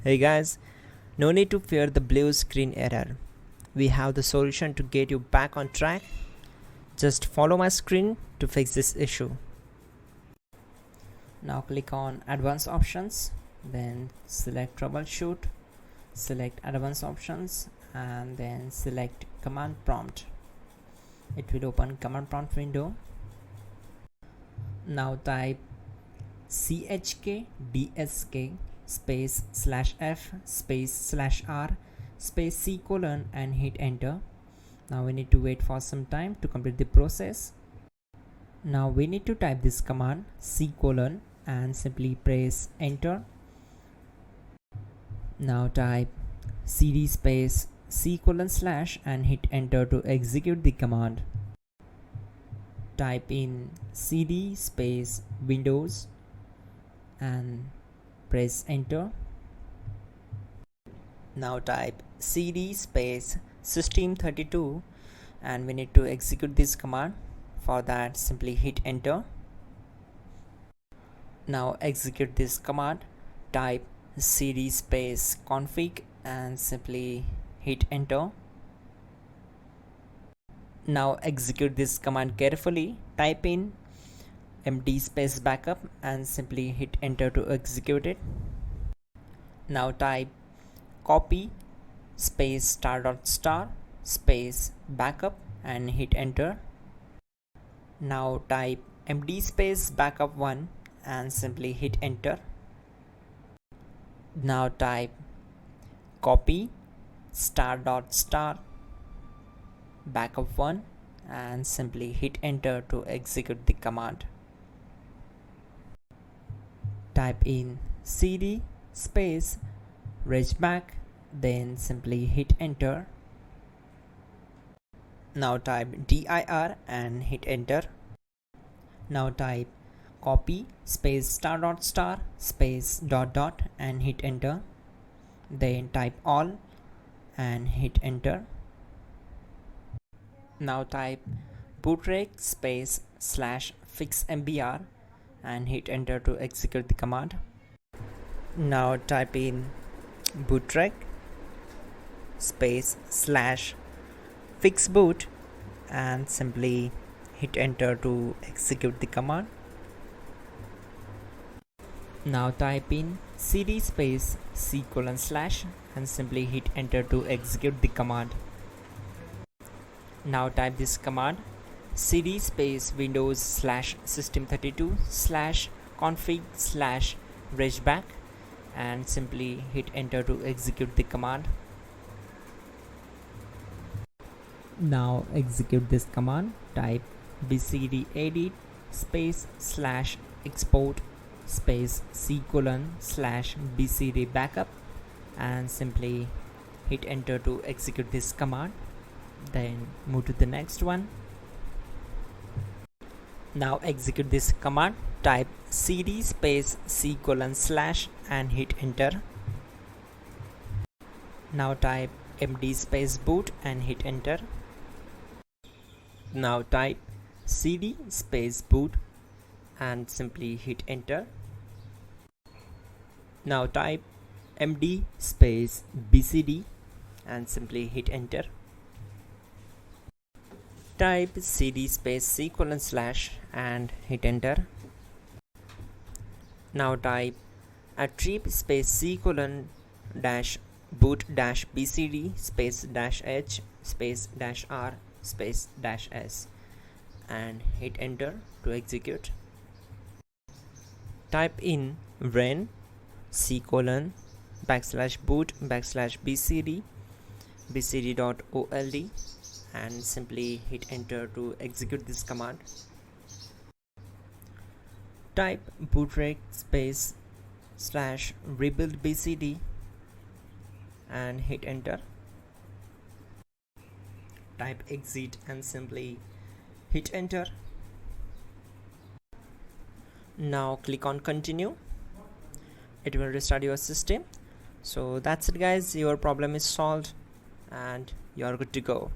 Hey guys, no need to fear the blue screen error. We have the solution to get you back on track. Just follow my screen to fix this issue. Now click on Advanced Options, then select Troubleshoot, select Advanced Options, and then select Command Prompt. It will open Command Prompt window. Now type chkdsk space /f space /r space c colon and hit enter. Now we need to wait for some time to complete the process. Now we need to type this command c colon and simply press enter. Now type cd space c colon / and hit enter to execute the command. Type in cd space windows and press enter. Now type cd space system32 and we need to execute this command. For that, simply hit enter. Now execute this command. Type cd space config and simply hit enter. Now execute this command carefully. Type in md space backup and simply hit enter to execute it. Now type copy space ** space backup and hit enter. Now type md space backup1 and simply hit enter. Now type copy ** backup1 and simply hit enter to execute the command. Type in cd space regback, then simply hit enter. Now type dir and hit enter. Now type copy space ** space ... and hit enter. Then type all and hit enter. Now type bootrec space /fixmbr and hit enter to execute the command. Now type in bootrec space /fixboot and simply hit enter to execute the command. Now type in cd space c colon / and simply hit enter to execute the command. Now type this command cd space windows /system32 /config /regback and simply hit enter to execute the command. Now execute this command. Type bcdedit space /export space c colon /bcd backup and simply hit enter to execute this command. Then move to the next one. Now execute this command. Type cd space c colon / and hit enter. Now type md space boot and hit enter. Now type cd space boot and simply hit enter. Now type md space bcd and simply hit enter. Type cd space c colon / and hit enter. Now type attrib space c colon -boot -bcd space -h space -r space -s and hit enter to execute. Type in ren c colon /boot /bcd bcd.old and simply hit enter to execute this command. Type bootrec space /rebuildbcd and hit enter. Type exit and simply hit enter. Now click on continue. It will restart your system. So that's it guys, your problem is solved and you are good to go.